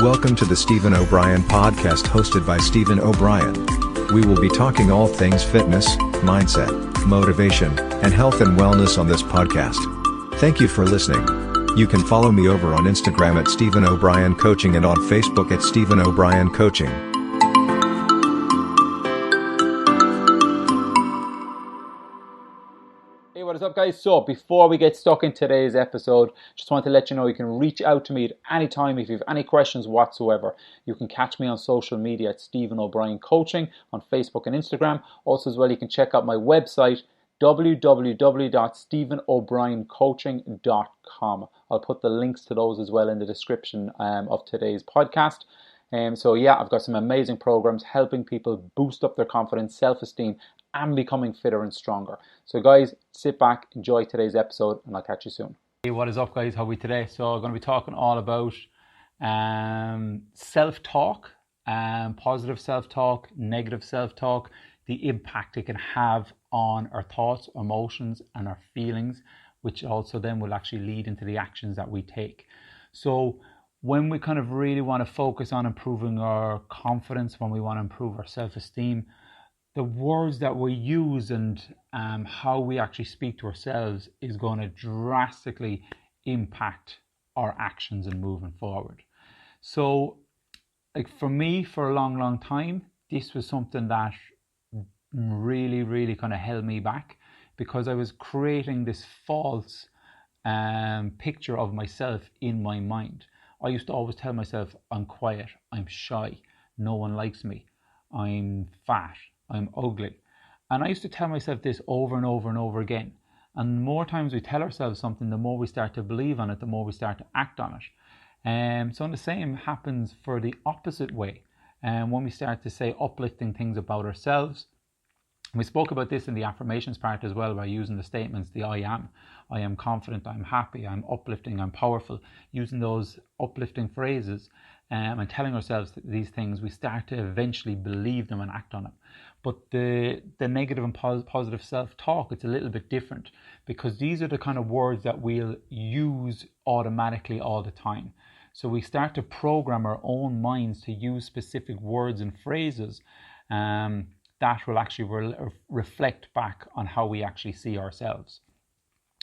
Welcome to the Stephen O'Brien podcast hosted by Stephen O'Brien. We will be talking all things fitness, mindset, motivation, and health and wellness on this podcast. Thank you for listening. You can follow me over on Instagram at Stephen O'Brien Coaching and on Facebook at Stephen O'Brien Coaching. Hey, what is up, guys? So before we get stuck in today's episode, just want to let you know you can reach out to me at any time if you have any questions whatsoever. You can catch me on social media at Stephen O'Brien Coaching on Facebook and Instagram. Also as well, you can check out my website www.stephenobrien.coaching.com. I'll put the links to those as well in the description of today's podcast. So yeah, I've got some amazing programs helping people boost up their confidence, self-esteem, and becoming fitter and stronger. So guys, sit back, enjoy today's episode, and I'll catch you soon. Hey, what is up, guys? How are we today? So I'm going to be talking all about self-talk, positive self-talk, negative self-talk, the impact it can have on our thoughts, emotions, and our feelings, which also then will actually lead into the actions that we take. So when we kind of really want to focus on improving our confidence, when we want to improve our self-esteem, the words that we use and how we actually speak to ourselves is going to drastically impact our actions and moving forward. So like for me, for a long time, this was something that really kind of held me back, because I was creating this false picture of myself in my mind. I used to always tell myself, I'm quiet, I'm shy, no one likes me, I'm fat, I'm ugly. And I used to tell myself this over and over again. And the more times we tell ourselves something, the more we start to believe on it, the more we start to act on it. So the same happens for the opposite way. When we start to say uplifting things about ourselves. We spoke about this in the affirmations part as well, by using the statements, the I am confident, I'm happy, I'm uplifting, I'm powerful. Using those uplifting phrases and telling ourselves these things, we start to eventually believe them and act on them. But the negative and positive self-talk, it's a little bit different, because these are the kind of words that we'll use automatically all the time. So we start to program our own minds to use specific words and phrases that will actually reflect back on how we actually see ourselves.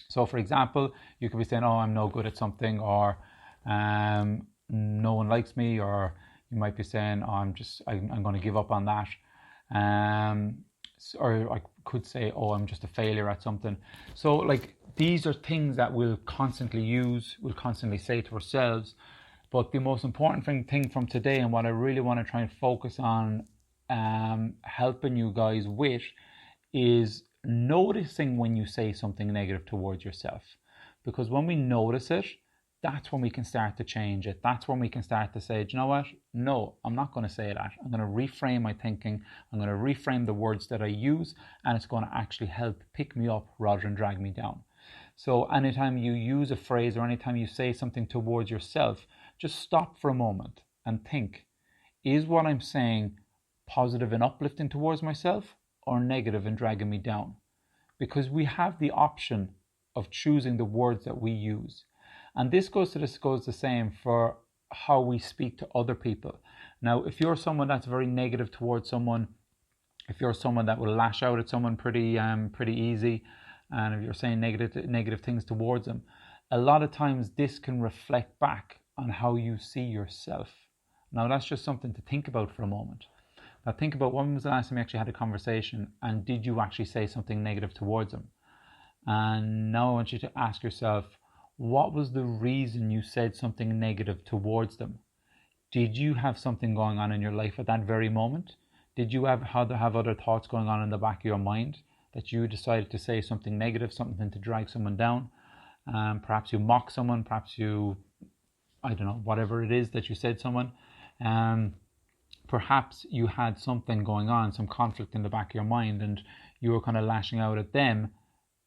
So for example, you could be saying, oh, I'm no good at something, or no one likes me, or you might be saying, oh, I'm going to give up on that. Or I could say, oh, I'm just a failure at something. So like these are things that we'll constantly use, we'll constantly say to ourselves. But the most important thing from today, and what I really want to try and focus on helping you guys with, is noticing when you say something negative towards yourself. Because when we notice it, that's when we can start to change it. That's when we can start to say, do you know what? No, I'm not going to say that. I'm going to reframe my thinking. I'm going to reframe the words that I use, and it's going to actually help pick me up rather than drag me down. So anytime you use a phrase or anytime you say something towards yourself, just stop for a moment and think, is what I'm saying positive and uplifting towards myself, or negative and dragging me down? Because we have the option of choosing the words that we use. And this goes the same for how we speak to other people. Now, if you're someone that's very negative towards someone, if you're someone that will lash out at someone pretty easy, and if you're saying negative things towards them, a lot of times this can reflect back on how you see yourself. Now, that's just something to think about for a moment. Now think about, when was the last time you actually had a conversation, and did you actually say something negative towards them? And now I want you to ask yourself, what was the reason you said something negative towards them? Did you have something going on in your life at that very moment? Did you have other thoughts going on in the back of your mind that you decided to say something negative, something to drag someone down? Perhaps you mock someone, perhaps you, I don't know, whatever it is that you said someone. Perhaps you had something going on, some conflict in the back of your mind, and you were kind of lashing out at them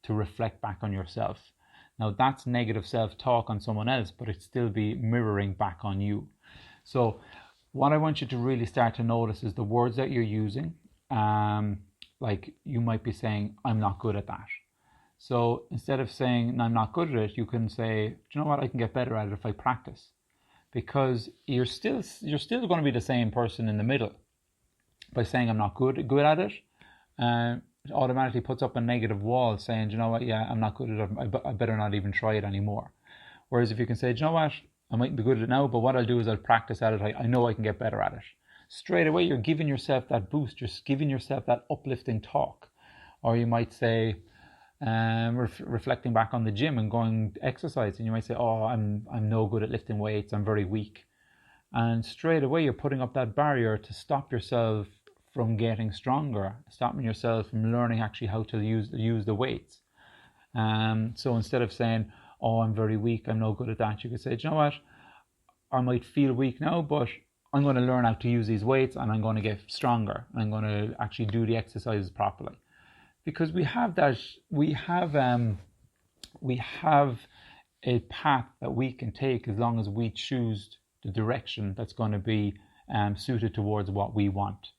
to reflect back on yourself. Now that's negative self-talk on someone else, but it still be mirroring back on you. So what I want you to really start to notice is the words that you're using. Like you might be saying, I'm not good at that. So instead of saying, I'm not good at it, you can say, do you know what, I can get better at it if I practice. because you're still going to be the same person in the middle. By saying I'm not good at it, it automatically puts up a negative wall saying, you know what, yeah, I'm not good at it, I better not even try it anymore. Whereas if you can say, you know what, I mightn't be good at it now, but what I'll do is I'll practice at it, I know I can get better at it. Straight away you're giving yourself that boost, you're giving yourself that uplifting talk. Or you might say, reflecting back on the gym and going to exercise, and you might say, oh, I'm no good at lifting weights, I'm very weak. And straight away you're putting up that barrier to stop yourself from getting stronger, stopping yourself from learning actually how to use the weights. So instead of saying, oh, I'm very weak, I'm no good at that, you could say, you know what, I might feel weak now, but I'm going to learn how to use these weights and I'm going to get stronger. I'm going to actually do the exercises properly. Because we have a path that we can take as long as we choose the direction that's going to be suited towards what we want.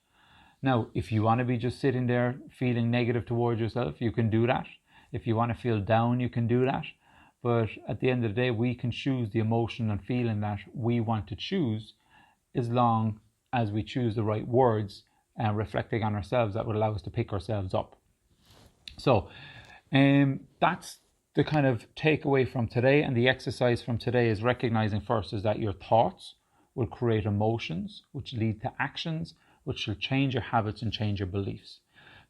Now, if you want to be just sitting there feeling negative towards yourself, you can do that. If you want to feel down, you can do that. But at the end of the day, we can choose the emotion and feeling that we want to choose, as long as we choose the right words and reflecting on ourselves that would allow us to pick ourselves up. So that's the kind of takeaway from today, and the exercise from today is recognizing first is that your thoughts will create emotions, which lead to actions, which will change your habits and change your beliefs.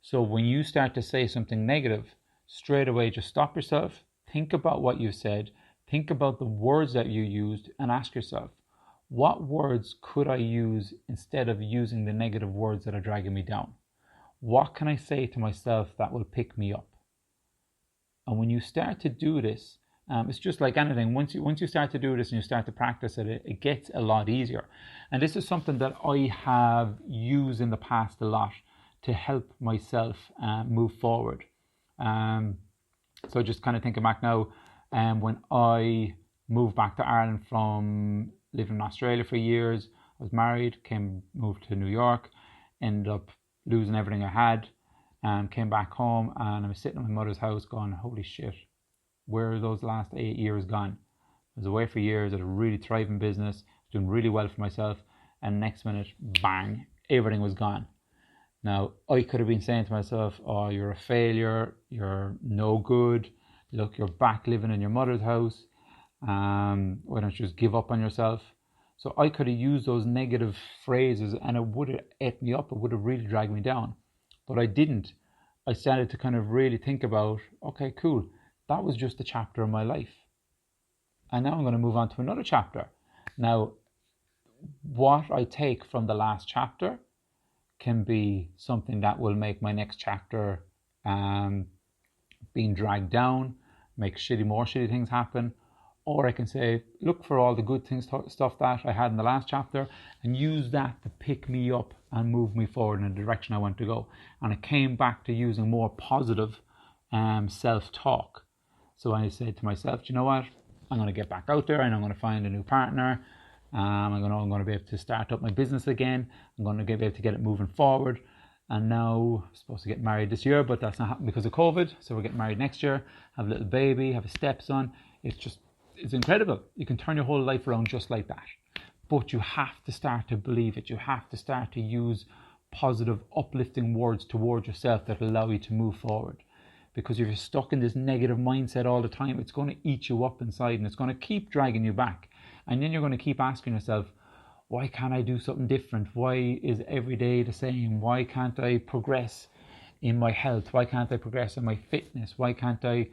So when you start to say something negative, straight away just stop yourself, think about what you said, think about the words that you used, and ask yourself, what words could I use instead of using the negative words that are dragging me down? What can I say to myself that will pick me up? And when you start to do this, it's just like anything. Once you start to do this and you start to practice it gets a lot easier. And this is something that I have used in the past a lot to help myself move forward. So just kind of thinking back now, when I moved back to Ireland from living in Australia for years, I was married, moved to New York, ended up losing everything I had, came back home, and I was sitting in my mother's house going, holy shit, where are those last 8 years gone? I was away for years, I had a really thriving business, doing really well for myself, and next minute, bang, everything was gone. Now, I could have been saying to myself, oh, you're a failure, you're no good, look, you're back living in your mother's house, why don't you just give up on yourself? So I could have used those negative phrases and it would have ate me up, it would have really dragged me down. But I didn't. I started to kind of really think about, okay, cool, that was just a chapter of my life. And now I'm going to move on to another chapter. Now, what I take from the last chapter can be something that will make my next chapter being dragged down, make more shitty things happen. Or I can say, look for all the good things, stuff that I had in the last chapter, and use that to pick me up and move me forward in the direction I want to go. And I came back to using more positive self-talk. So I said to myself, you know what? I'm going to get back out there and I'm going to find a new partner. I'm going to be able to start up my business again. I'm going to be able to get it moving forward. And now I'm supposed to get married this year, but that's not happening because of COVID. So we're getting married next year, have a little baby, have a stepson. It's incredible. You can turn your whole life around just like that. But you have to start to believe it. You have to start to use positive, uplifting words towards yourself that allow you to move forward. Because if you're stuck in this negative mindset all the time, it's going to eat you up inside and it's going to keep dragging you back. And then you're going to keep asking yourself, why can't I do something different? Why is every day the same? Why can't I progress in my health? Why can't I progress in my fitness? Why can't I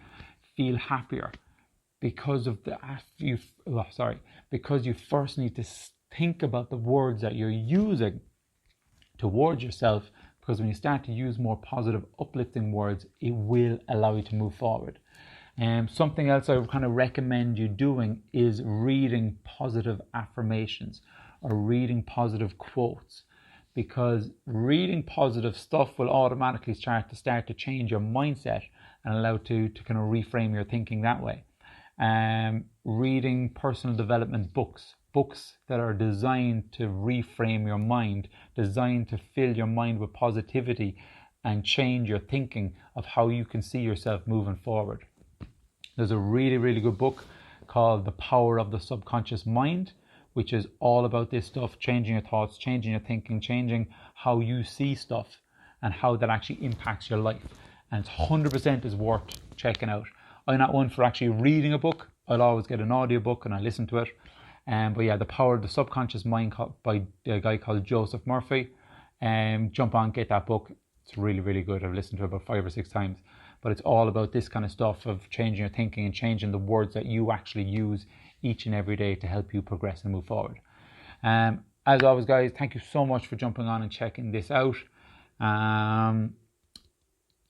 feel happier? Because you first need to think about the words that you're using towards yourself, because when you start to use more positive, uplifting words, it will allow you to move forward. Something else I would kind of recommend you doing is reading positive affirmations or reading positive quotes, because reading positive stuff will automatically start to change your mindset and allow to kind of reframe your thinking that way. Reading personal development books that are designed to reframe your mind, designed to fill your mind with positivity and change your thinking of how you can see yourself moving forward. There's a really, really good book called The Power of the Subconscious Mind, which is all about this stuff, changing your thoughts, changing your thinking, changing how you see stuff and how that actually impacts your life. And it's 100% is worth checking out. I'm not one for actually reading a book. I'll always get an audiobook and I listen to it. But yeah, The Power of the Subconscious Mind by a guy called Joseph Murphy. Jump on, get that book. It's really, really good. I've listened to it about 5 or 6 times. But it's all about this kind of stuff of changing your thinking and changing the words that you actually use each and every day to help you progress and move forward. As always, guys, thank you so much for jumping on and checking this out.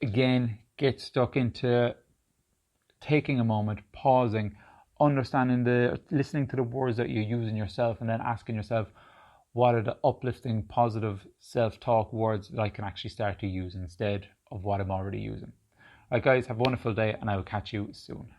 Again, get stuck into taking a moment, pausing, listening to the words that you're using yourself, and then asking yourself, what are the uplifting, positive self-talk words that I can actually start to use instead of what I'm already using. Right, guys, have a wonderful day, and I will catch you soon.